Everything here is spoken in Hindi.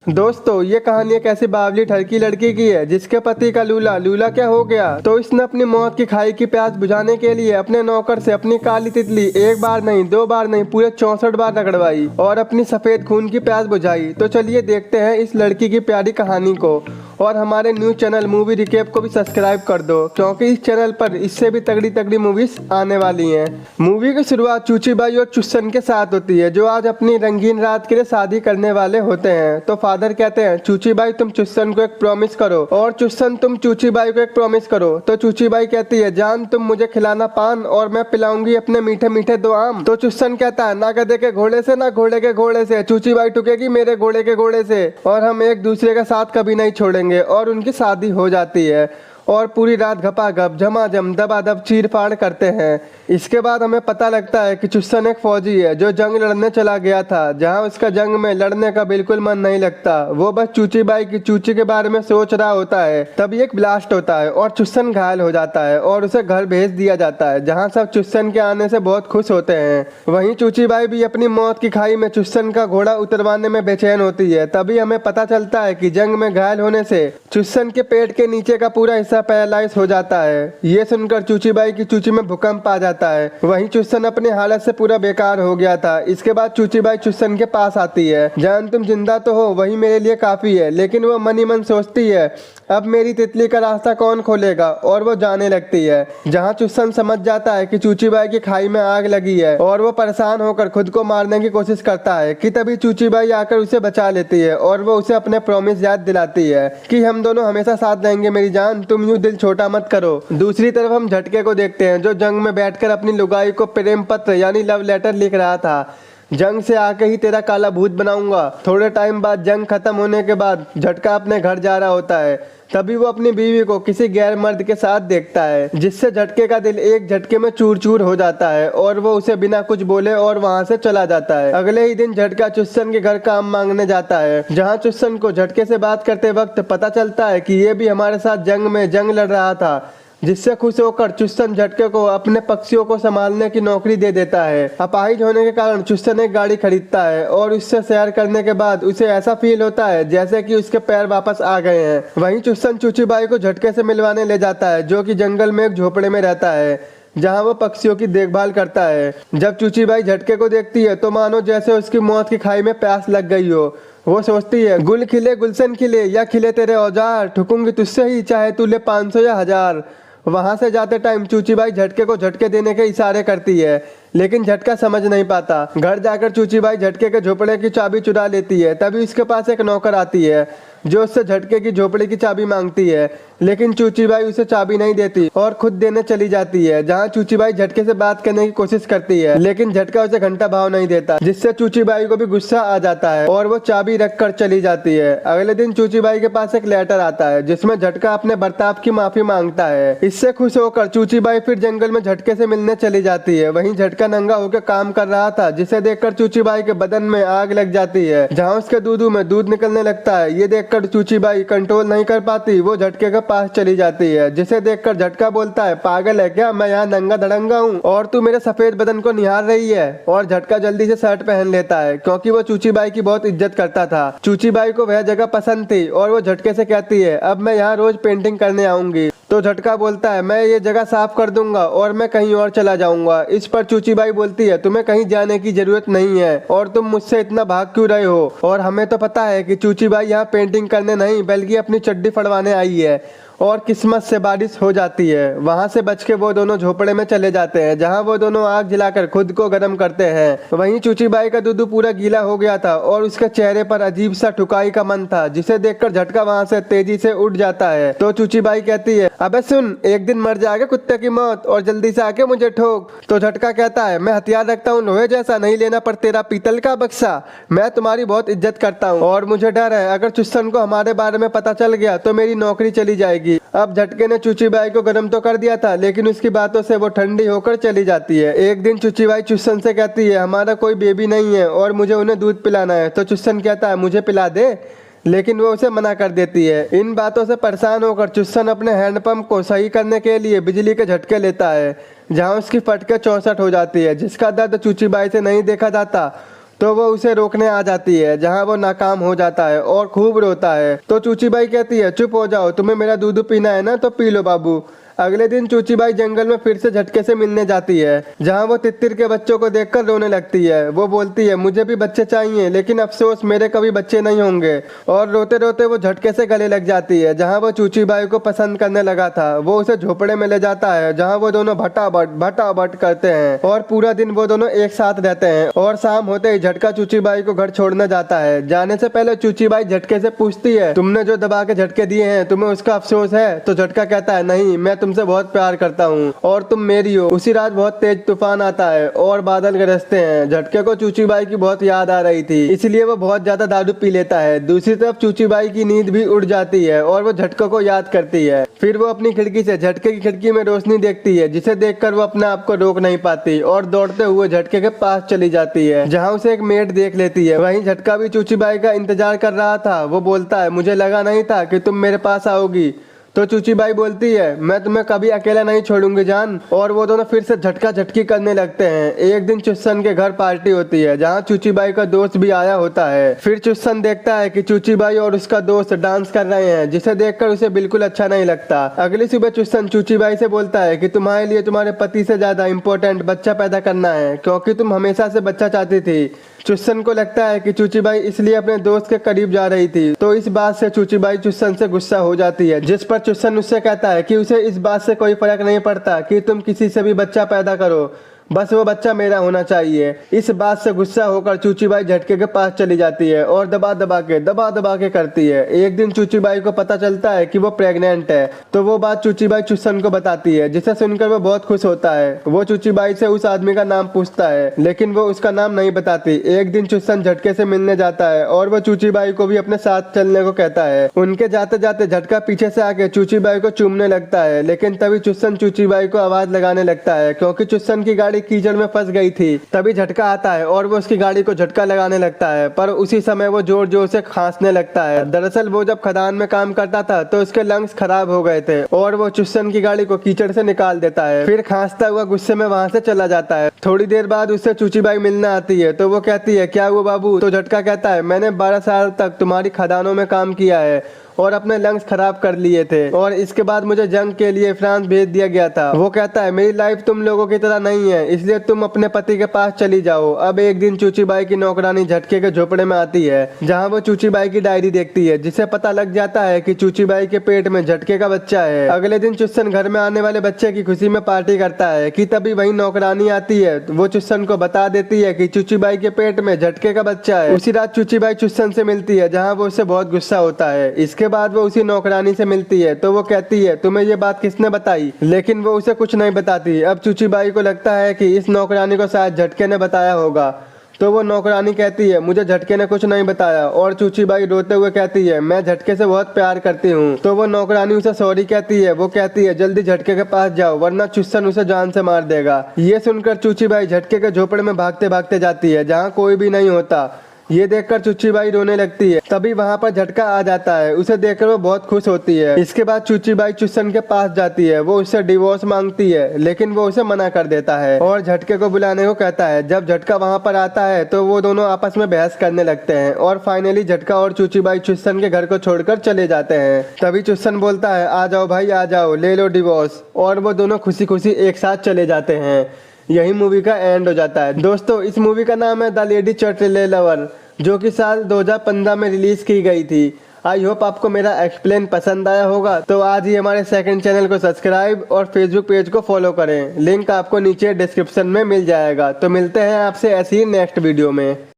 दोस्तों ये कहानी एक ऐसी बावली ठरकी लड़की की है जिसके पति का लूला क्या हो गया तो इसने अपनी मौत की खाई की प्यास बुझाने के लिए अपने नौकर से अपनी काली तितली एक बार नहीं दो बार नहीं पूरे 64 बार रगड़वाई और अपनी सफेद खून की प्यास बुझाई। तो चलिए देखते हैं इस लड़की की प्यारी कहानी को और हमारे न्यूज चैनल मूवी रिकेप को भी सब्सक्राइब कर दो क्योंकि इस चैनल पर इससे भी तगड़ी तगड़ी मूवीज आने वाली हैं। मूवी की शुरुआत चूचीबाई और चुस्सन के साथ होती है जो आज अपनी रंगीन रात के लिए शादी करने वाले होते हैं। तो फादर कहते हैं चूचीबाई तुम चुस्सन को एक प्रॉमिस करो और चुस्सन तुम चूचीबाई को एक प्रॉमिस करो। तो चूचीबाई कहती है जान तुम मुझे खिलाना पान और मैं पिलाऊंगी अपने मीठे मीठे 2 आम। तो चुस्सन कहता है ना गधे के घोड़े से ना घोड़े के घोड़े से, चूचीबाई टुकेगी मेरे घोड़े के घोड़े से और हम एक दूसरे का साथ कभी नहीं छोड़ेंगे। और उनकी शादी हो जाती है और पूरी रात घपाघप झमाझम दबादब चीर फाड़ करते हैं। इसके बाद हमें पता लगता है कि चुस्सन एक फौजी है जो जंग लड़ने चला गया था जहां उसका जंग में लड़ने का बिल्कुल मन नहीं लगता। वो बस चूचीबाई की चूची के बारे में सोच रहा होता है। तभी एक ब्लास्ट होता है और चुस्सन घायल हो जाता है और उसे घर भेज दिया जाता है जहाँ सब चुस्सन के आने से बहुत खुश होते हैं। वहीं चूचीबाई भी अपनी मौत की खाई में चुस्सन का घोड़ा उतरवाने में बेचैन होती है। तभी हमें पता चलता है कि जंग में घायल होने से चुस्सन के पेट के नीचे का पूरा हिस्सा पैरालाइज हो जाता है। ये सुनकर चूचीबाई की चूची में भूकंप आ जाता है। वहीं चुस्सन अपनी हालत से पूरा बेकार हो गया था। इसके बाद चूचीबाई चुस्सन के पास आती है। जान तुम जिंदा तो हो वही मेरे लिए काफी है। लेकिन वो मन ही मन सोचती है अब मेरी तितली का रास्ता कौन खोलेगा और वो जाने लगती है। जहाँ चुस्सन समझ जाता है कि चूचीबाई की खाई में आग लगी है और वो परेशान होकर खुद को मारने की कोशिश करता है कि तभी चूचीबाई आकर उसे बचा लेती है और वो उसे अपने प्रॉमिस याद दिलाती है कि हम दोनों हमेशा साथ रहेंगे मेरी जान, तुम यूं दिल छोटा मत करो। दूसरी तरफ हम झटके को देखते हैं जो जंग में बैठकर अपनी लुगाई को प्रेम पत्र यानी लव लेटर लिख रहा था। जंग से आके ही तेरा काला भूत बनाऊंगा। थोड़े टाइम बाद जंग खत्म होने के बाद झटका अपने घर जा रहा होता है। तभी वो अपनी बीवी को किसी गैर मर्द के साथ देखता है जिससे झटके का दिल एक झटके में चूर चूर हो जाता है और वो उसे बिना कुछ बोले और वहां से चला जाता है। अगले ही दिन झटका चुस्सन के घर काम मांगने जाता है जहां चुस्सन को झटके से बात करते वक्त पता चलता है कि ये भी हमारे साथ जंग में जंग लड़ रहा था। जिससे खुश होकर चुस्सन झटके को अपने पक्षियों को संभालने की नौकरी दे देता है। अपाहिज होने के कारण चुस्सन एक गाड़ी खरीदता है और उससे सैर करने के बाद उसे ऐसा फील होता है जैसे कि उसके पैर वापस आ गए हैं। वहीं चुस्सन चूचीबाई को झटके से मिलवाने ले जाता है जो कि जंगल में एक झोपड़े में रहता है जहाँ वो पक्षियों की देखभाल करता है। जब चूचीबाई झटके को देखती है तो मानो जैसे उसकी मौत की खाई में प्यास लग गई हो। वो सोचती है गुल खिले गुलशन खिले या खिले तेरे औजार, ठुकूंगी तुझसे ही चाहे तू ले 500 या 1000। वहां से जाते टाइम चूचीबाई झटके को झटके देने के इशारे करती है लेकिन झटका समझ नहीं पाता। घर जाकर चूचीबाई झटके के झोपड़े की चाबी चुरा लेती है। तभी उसके पास एक नौकर आती है जो उससे झटके की झोपड़ी की चाबी मांगती है लेकिन चूचीबाई उसे चाबी नहीं देती और खुद देने चली जाती है। जहाँ चूचीबाई झटके से बात करने की कोशिश करती है लेकिन झटका उसे घंटा भाव नहीं देता जिससे चूचीबाई को भी गुस्सा आ जाता है और वो चाबी रख कर चली जाती है। अगले दिन चूचीबाई के पास एक लेटर आता है जिसमें झटका अपने बर्ताव की माफी मांगता है। इससे खुश होकर चूचीबाई फिर जंगल में झटके से मिलने चली जाती है। वहीं झटका नंगा होकर काम कर रहा था जिसे देखकर चूचीबाई के बदन में आग लग जाती है जहाँ उसके दूधों में दूध निकलने लगता है। ये देखकर चूचीबाई कंट्रोल नहीं कर पाती, वो झटके के पास चली जाती है जिसे देखकर झटका बोलता है पागल है क्या, मैं यहाँ नंगा धड़ंगा हूँ और तू मेरे सफेद बदन को निहार रही है। और झटका जल्दी से शर्ट पहन लेता है क्योंकि वो चूचीबाई की बहुत इज्जत करता था। चूचीबाई को वह जगह पसंद थी और वो झटके से कहती है अब मैं यहाँ रोज पेंटिंग करने आऊंगी। तो झटका बोलता है मैं ये जगह साफ कर दूंगा और मैं कहीं और चला जाऊंगा। इस पर चूचीबाई बोलती है तुम्हें कहीं जाने की जरूरत नहीं है और तुम मुझसे इतना भाग क्यों रहे हो। और हमें तो पता है कि चूचीबाई यहाँ पेंटिंग करने नहीं बल्कि अपनी चड्डी फड़वाने आई है। और किस्मत से बारिश हो जाती है। वहां से बच के वो दोनों झोपड़े में चले जाते हैं जहां वो दोनों आग जलाकर खुद को गर्म करते हैं। वहीं चूचीबाई का दूध पूरा गीला हो गया था और उसके चेहरे पर अजीब सा ठुकाई का मन था जिसे देखकर झटका वहां से तेजी से उठ जाता है। तो चूचीबाई कहती है अबे सुन, एक दिन मर जाएगा कुत्ते की मौत और जल्दी से आके मुझे ठोक। तो झटका कहता है मैं हथियार रखता हूँ लोहे जैसा, नहीं लेना पर तेरा पीतल का बक्सा। मैं तुम्हारी बहुत इज्जत करता हूँ और मुझे डर है अगर चुस्सन को हमारे बारे में पता चल गया तो मेरी नौकरी चली जाएगी। अब झटके ने चूचीबाई को गर्म तो कर दिया था लेकिन उसकी बातों से वो ठंडी होकर चली जाती है। एक दिन चूचीबाई चुस्सन से कहती है हमारा कोई बेबी नहीं है और मुझे उन्हें दूध पिलाना है। तो चुस्सन कहता है मुझे पिला दे, लेकिन वो उसे मना कर देती है। इन बातों से परेशान होकर चुस्सन अपने हैंडपंप को सही करने के लिए बिजली के झटके लेता है जहाँ उसकी फटके 64 हो जाती है जिसका दर्द चूचीबाई से नहीं देखा जाता। तो वो उसे रोकने आ जाती है, जहाँ वो नाकाम हो जाता है और खूब रोता है। तो चूची बाई कहती है चुप हो जाओ, तुम्हें मेरा दूध पीना है ना तो पी लो बाबू। अगले दिन चूची बाई जंगल में फिर से झटके से मिलने जाती है, जहाँ वो तित्तिर के बच्चों को देखकर रोने लगती है। वो बोलती है मुझे भी बच्चे चाहिए, लेकिन अफसोस मेरे कभी बच्चे नहीं होंगे। और रोते रोते वो झटके से गले लग जाती है, जहाँ वो चूची बाई को पसंद करने लगा था। वो उसे झोपड़े में ले जाता है, जहाँ वो दोनों भटाभट करते हैं और पूरा दिन वो दोनों एक साथ रहते हैं। और शाम होते ही झटका चूची बाई को घर छोड़ने जाता है। जाने से पहले चूची बाई झटके से पूछती है तुमने जो दबा के झटके दिए हैं तुम्हें उसका अफसोस है? तो झटका कहता है नहीं, मैं तुमसे बहुत प्यार करता हूँ और तुम मेरी हो। उसी रात बहुत तेज तूफान आता है और बादल गरजते हैं। झटके को चूची बाई की बहुत याद आ रही थी, इसलिए वो बहुत ज्यादा दारू पी लेता है। दूसरी तरफ चूची बाई की नींद भी उड़ जाती है और वो झटके को याद करती है। फिर वो अपनी खिड़की से झटके की खिड़की में रोशनी देखती है, जिसे देखकर वो अपने आप को रोक नहीं पाती और दौड़ते हुए झटके के पास चली जाती है, जहाँ उसे एक मेड देख लेती है। वहीं झटका भी चूची बाई का इंतजार कर रहा था। वो बोलता है मुझे लगा नहीं था कि तुम मेरे पास आओगी। तो चूची बाई बोलती है मैं तुम्हें कभी अकेला नहीं छोड़ूंगी जान। और वो दोनों फिर से झटका झटकी करने लगते हैं। एक दिन चुस्सन के घर पार्टी होती है, जहाँ चूची बाई का दोस्त भी आया होता है। फिर चुस्सन देखता है कि चूची बाई और उसका दोस्त डांस कर रहे हैं, जिसे देखकर उसे बिल्कुल अच्छा नहीं लगता। अगली सुबह चुस्सन चूची बाई से बोलता है कि तुम्हारे लिए तुम्हारे पति से ज्यादा इम्पोर्टेंट बच्चा पैदा करना है, क्योंकि तुम हमेशा से बच्चा चाहती थी। चुस्सन को लगता है कि चूची बाई इसलिए अपने दोस्त के करीब जा रही थी। तो इस बात से चूची बाई चुस्सन से गुस्सा हो जाती है, जिस पर चुस्सन उससे कहता है कि उसे इस बात से कोई फर्क नहीं पड़ता कि तुम किसी से भी बच्चा पैदा करो, बस वो बच्चा मेरा होना चाहिए। इस बात से गुस्सा होकर चूची बाई झटके के पास चली जाती है और दबा दबा के करती है। एक दिन चूची बाई को पता चलता है कि वो प्रेग्नेंट है, तो वो बात चूची बाई चुस्सन को बताती है, जिसे सुनकर वो बहुत खुश होता है। वो चूची बाई से उस आदमी का नाम पूछता है, लेकिन वो उसका नाम नहीं बताती। एक दिन चुस्सन झटके से मिलने जाता है और वो चूची बाई को भी अपने साथ चलने को कहता है। उनके जाते जाते झटका पीछे से आके चूची बाई को चूमने लगता है, लेकिन तभी चुस्सन चूची बाई को आवाज लगाने लगता है, क्योंकि चुस्सन की गाड़ी कीचड़ में फंस गई थी। तभी झटका आता है और वो उसकी गाड़ी को झटका लगाने लगता है, पर उसी समय वो जोर जोर से खांसने लगता है। दरअसल वो जब खदान में काम करता था तो उसके लंग्स खराब हो गए थे और वो चुस्सन की गाड़ी को कीचड़ से निकाल देता है। फिर खांसता हुआ गुस्से में वहां से चला जाता है। थोड़ी देर बाद उससे चूची बाई मिलने आती है, तो वो कहती है क्या हुआ बाबू? तो झटका कहता है मैंने 12 साल तक तुम्हारी खदानों में काम किया है और अपने लंग्स खराब कर लिए थे, और इसके बाद मुझे जंग के लिए फ्रांस भेज दिया गया था। वो कहता है मेरी लाइफ तुम लोगों की तरह नहीं है, इसलिए तुम अपने पति के पास चली जाओ। अब एक दिन चूची बाई की नौकरानी झटके के झोपड़े में आती है, जहाँ वो चूची बाई की डायरी देखती है, जिसे पता लग जाता है कि चूची बाई के पेट में झटके का बच्चा है। अगले दिन चुस्सन घर में आने वाले बच्चे की खुशी में पार्टी करता है कि तभी वही नौकरानी आती है। वो चुस्सन को बता देती है कि चूची बाई के पेट में झटके का बच्चा है। उसी रात चूची बाई चुस्सन से मिलती है, जहाँ वो उससे बहुत गुस्सा होता है। इसके बाद वो उसी नौकरानी से मिलती है, तो वो कहती है तुम्हें ये बात किसने बताई? लेकिन वो उसे कुछ नहीं बताती। अब चूची बाई को लगता है कि इस नौकरानी को शायद झटके ने बताया होगा, तो वो नौकरानी कहती है मुझे झटके ने कुछ नहीं बताया। और चूची बाई रोते हुए कहती है मैं झटके से बहुत प्यार करती हूँ। तो वो नौकरानी उसे सॉरी कहती है। वो कहती है जल्दी झटके के पास जाओ, वरना चुस्सन उसे जान से मार देगा। ये सुनकर चूची बाई झटके के झोपड़े में भागते भागते जाती है, जहाँ कोई भी नहीं होता। ये देखकर चूची बाई रोने लगती है। तभी वहाँ पर झटका आ जाता है, उसे देखकर वो बहुत खुश होती है। इसके बाद चूची बाई चुस्सन के पास जाती है। वो उससे डिवोर्स मांगती है, लेकिन वो उसे मना कर देता है और झटके को बुलाने को कहता है। जब झटका वहाँ पर आता है तो वो दोनों आपस में बहस करने लगते हैं और फाइनली झटका और चूची बाई चुस्सन के घर को छोड़कर चले जाते हैं। तभी चुस्सन बोलता है आ जाओ भाई आ जाओ, ले लो डिवोर्स, और वो दोनों खुशी खुशी एक साथ चले जाते हैं। यही मूवी का एंड हो जाता है। दोस्तों इस मूवी का नाम है द लेडी चटले लवर, जो कि साल 2015 में रिलीज की गई थी। आई होप आपको मेरा एक्सप्लेन पसंद आया होगा। तो आज ही हमारे सेकंड चैनल को सब्सक्राइब और फेसबुक पेज को फॉलो करें। लिंक आपको नीचे डिस्क्रिप्शन में मिल जाएगा। तो मिलते हैं आपसे ऐसी ही नेक्स्ट वीडियो में।